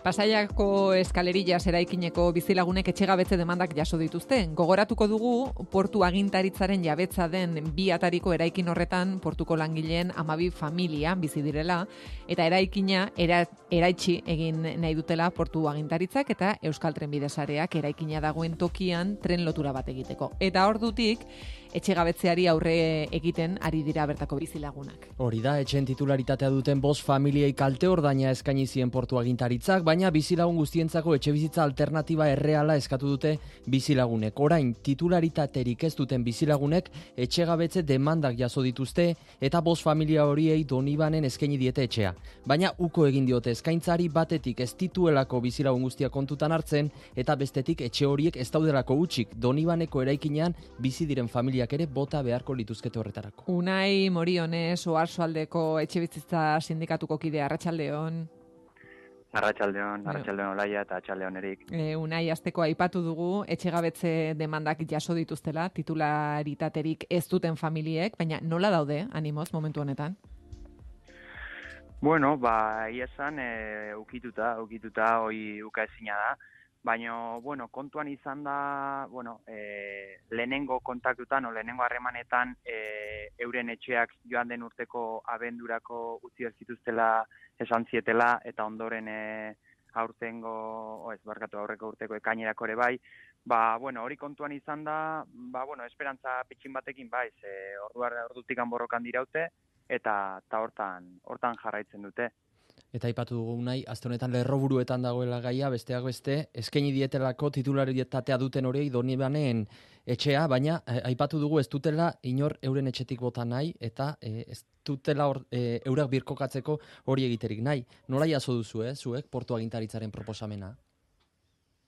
Pasaiako Eskalerillas eraikineko bizilagunek etxegabetze demandak jaso dituzte. Gogoratuko dugu portu agintaritzaren jabetza den 2 atariko eraikin horretan portuko langileen 12 familia bizi direla eta eraikina eraitsi egin nahi dutela portu agintaritzak eta Euskal Trenbide sareak eraikina dagoen tokian tren lotura bat egiteko. Eta ordutik etxegabetzeari aurre egiten ari dira bertako bizilagunak. Hori da, etxen titularitatea duten 5 familiei kalte ordaina eskaini zien portu agintaritzak, baina bizilagun guztientzako etxebizitza alternatiba erreala eskatu dute bizilagunek. Orain, titularitaterik ez duten bizilagunek etxegabetze demandak jaso dituzte eta 5 familia horiei Donibanen eskaini diete etxea. Baina uko egin diote eskaintzari, batetik ez dituelako bizilagun guztiak kontutan hartzen eta bestetik etxe horiek ez daudelako hutsik. Donibaneko eraikinean bizi diren familiak ere bota beharko lituzkete horretarako. Unai Moriones, Oarsoaldeko etxebizitza sindikatuko kide, arratsaldeon. Arratsaldeon Olaia eta arratsaldeon Erik. Unai, hasteko aipatu dugu etxegabetze demandak jaso dituztela, titularitaterik ez duten familiek, baina nola daude animoz momentu honetan? Bueno, egia esan ukituta hoi ukaezina da. Baina, kontuan izan da, lehenengo kontaktutan o lehenengo harremanetan euren etxeak joan den urteko abendurako utzi zituztela esan zietela eta ondoren aurreko urteko ekainerako ere bai. Hori kontuan izan da, esperantza pitxin batekin bai, ordutik borrokan diraute eta hortan jarraitzen dute. Eta aipatu dugu nahi, aste honetan lerroburuetan dagoela gaia, besteak beste, eskaini dietelako titularitatea duten horiei Donibanen etxea, baina aipatu dugu ez dutela inor euren etxetik bota nahi, eta ez dutela eurak birkokatzeko hori egiterik nahi. Nola jaso duzu, zuek, portu agintaritzaren proposamena?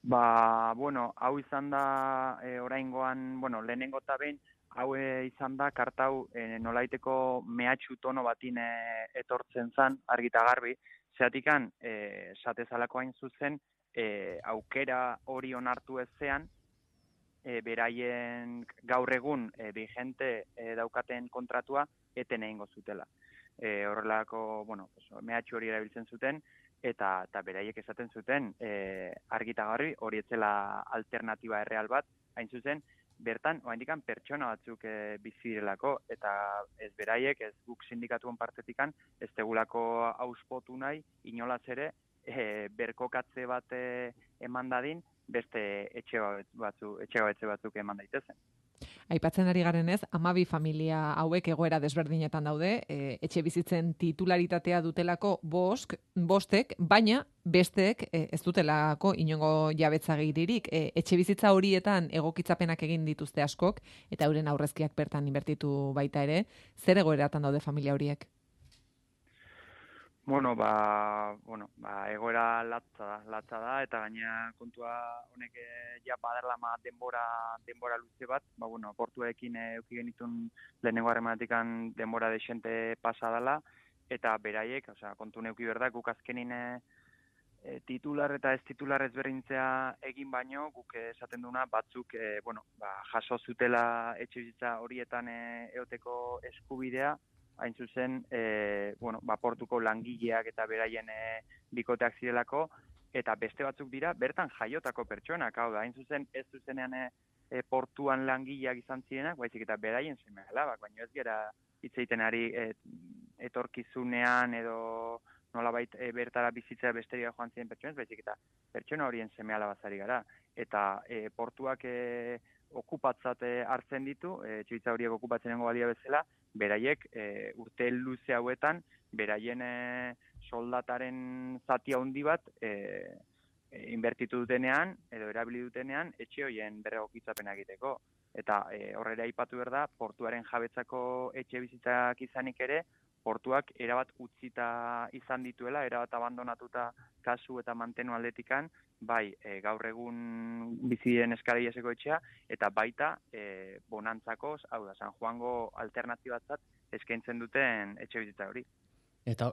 Hau izan da oraingoan, lehenengo eta behin, hau izan da, kartau nolaiteko mehatxu tono batin etortzen zan, argita garbi, zeatikan, satezalako hain zuzen, aukera hori onartu ezean, beraien gaur egun vigente daukaten kontratua eten egingo zutela. Horrelako, mehatxu hori erabiltzen zuten, eta beraiek esaten zuten, argita garbi, hori etzela alternatiba erreal bat, hain zuzen, bertan, oraindikan pertsona batzuk bizi direlako eta ez beraiek, ez guk sindikatuen partetikan, ez tegulako auspotu nahi, inolaz ere, berkokatze bat eman dadin, beste etxegabetze batzuk eman daitezen. Aipatzen ari garenez, 12 familia hauek egoera desberdinetan daude, etxe bizitzen titularitatea dutelako bostek, baina besteek ez dutelako inongo jabetzagiririk. Etxe bizitza horietan egokitzapenak egin dituzte askok, eta euren aurrezkiak bertan inbertitu baita ere. Zer egoeratan daude familia horiek? Egoera latza da, eta gaina kontua honek badarlama denbora luze bat, portuekin euki genitun lehenengo harremanetikan denbora desente pasa dela, eta beraiek, kontu neuki berda, guk azkenin titular eta ez titular ezberdintzea egin baino, guk esaten duna batzuk jaso zutela etxe bizitza horietan eoteko eskubidea, hain zuzen, portuko langileak eta beraien bikoteak zirelako, eta beste batzuk dira, bertan jaiotako pertsonak, hau da, hain zuzen, ez zuzenean portuan langileak izan zirenak, baizik eta beraien seme-alabak, baina ez gara hitz egiten ari etorkizunean edo nolabait bertara bizitzea besteria joan ziren pertsonez, baizik eta pertsona horien seme-alabazari gara. Eta portuak okupatzat hartzen ditu, etxebizitza horiek okupatzenengo balia bezala, beraiek urte luze hauetan, beraien soldataren zati handi bat inbertitu dutenean, edo erabili dutenean, etxe horien berregokitzapen egiteko. Eta horrela aipatu behar da, portuaren jabetzako etxe bizitzak izanik ere, portuak erabat utzita izan dituela, erabat abandonatuta kasu eta mantenu aldetikan, bai gaur egun biziren Eskalerillaseko etxea, eta baita bonantzako, hau da, San Juango alternatibatzat eskaintzen duten etxe bizitza hori. Eta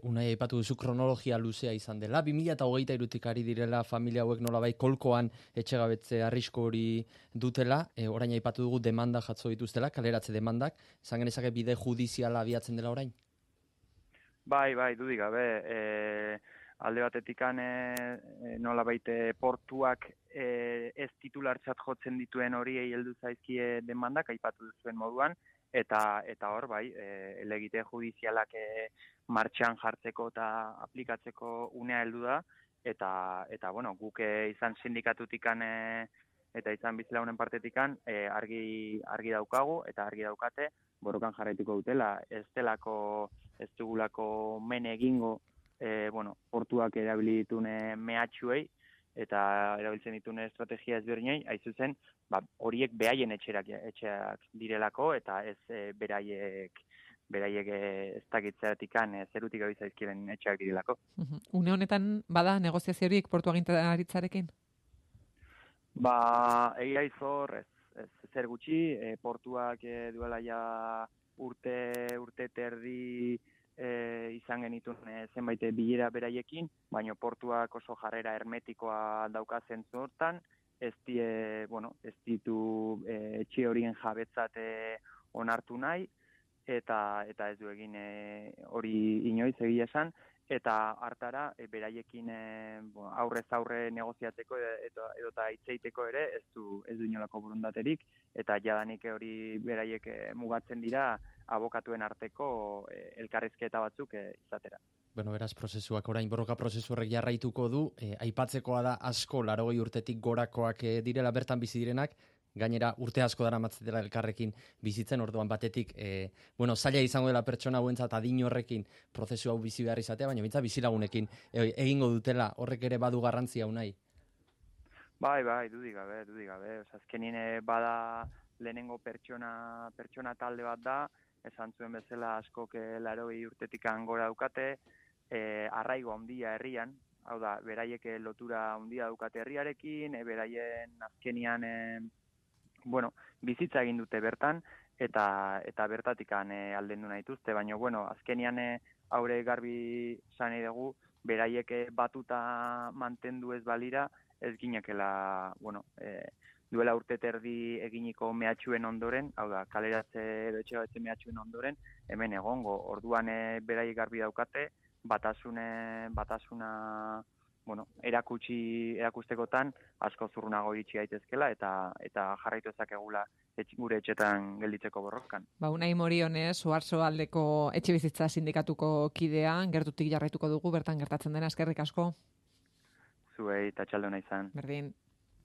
unai aipatu duzu kronologia luzea izan dela. 2023 ari direla familia hauek nolabait kolkoan etxegabetze arrisku hori dutela. Orain aipatu dugu demanda jatzo dituztela, kaleratze demandak. Esan genezake bide judiziala abiatzen dela orain? Bai, dudik gabe. alde batetikan nolabait portuak ez titulartzat jotzen dituen horiei heldu zaizkie demandak aipatu duzuen moduan, eta hor bai, helegite judizialak martxan jartzeko eta aplikatzeko unea heldu da, eta bueno, guk izan sindikatutikan eta izan bizilagunen partetikan argi daukagu eta argi daukate borrokan jarraituko dutela, ez dugulako men egingo portuak erabili ditune mehatxuei eta erabiltzen ditune estrategia ezberdinei, hain zuzen, horiek behaien etxeak direlako eta ez beraiek ez dakitzeratikan zerutik gabe zaizkiren etxeak direlako. Une honetan bada negoziazio horiek portu agintaritzarekin? Egia izor, ez zer gutxi, portuak duela ja urte terdi izan genitun zenbait bilera beraiekin, baina portuak oso jarrera hermetikoa dauka zentzu hortan, ez ditu etxe horien jabetzat onartu nahi, eta ez du egin hori inoiz egia esan, eta hartara beraiekin aurrez aurre negoziatzeko edota hitzeiteko ere ez du inolako borondaterik, eta jadanik hori beraiek mugatzen dira abokatuen arteko elkarrizketa batzuk izatera. Beraz, prozesuak orain borroka prozesu horrek jarraituko du, aipatzekoa da asko 80 urtetik gorakoak direla bertan bizi direnak, gainera urte asko daramatzetela elkarrekin bizitzen, orduan batetik, zaila izango dela pertsona hauentzat adin horrekin prozesu hau bizi behar izatea, baina bintza bizilagunekin egingo dutela, horrek ere badu garrantzia unai. Bai, dudik gabe. Azkenien bada lehenengo pertsona talde bat da, esan zuen bezala askok 80 urtetik gora daukate, arraigo handia herrian, hau da, beraiek lotura handia daukate herriarekin, beraien azkenian bizitza egin dute bertan, eta bertatikan aldendu nahi dituzte, baina, azkenian aurre garbi zanei dugu, beraiek batuta mantendu ez balira, ez ginekela, duela urte terdi eginiko mehatxuen ondoren, hau da, kaleratze edo etxegabetzen mehatxuen ondoren, hemen egongo, orduan beraiek garbi daukate, batasuna erakustekotan asko zurrunago iritsi daitezkela eta jarraitu ezakegula gure etxetan gelditzeko borrokan. Unai Morionez, Oarsoaldeko etxebizitza sindikatuko kidea, gertutik jarraituko dugu, bertan gertatzen dena, eskerrik asko. Zuei, eta txalde hona izan. Berdin.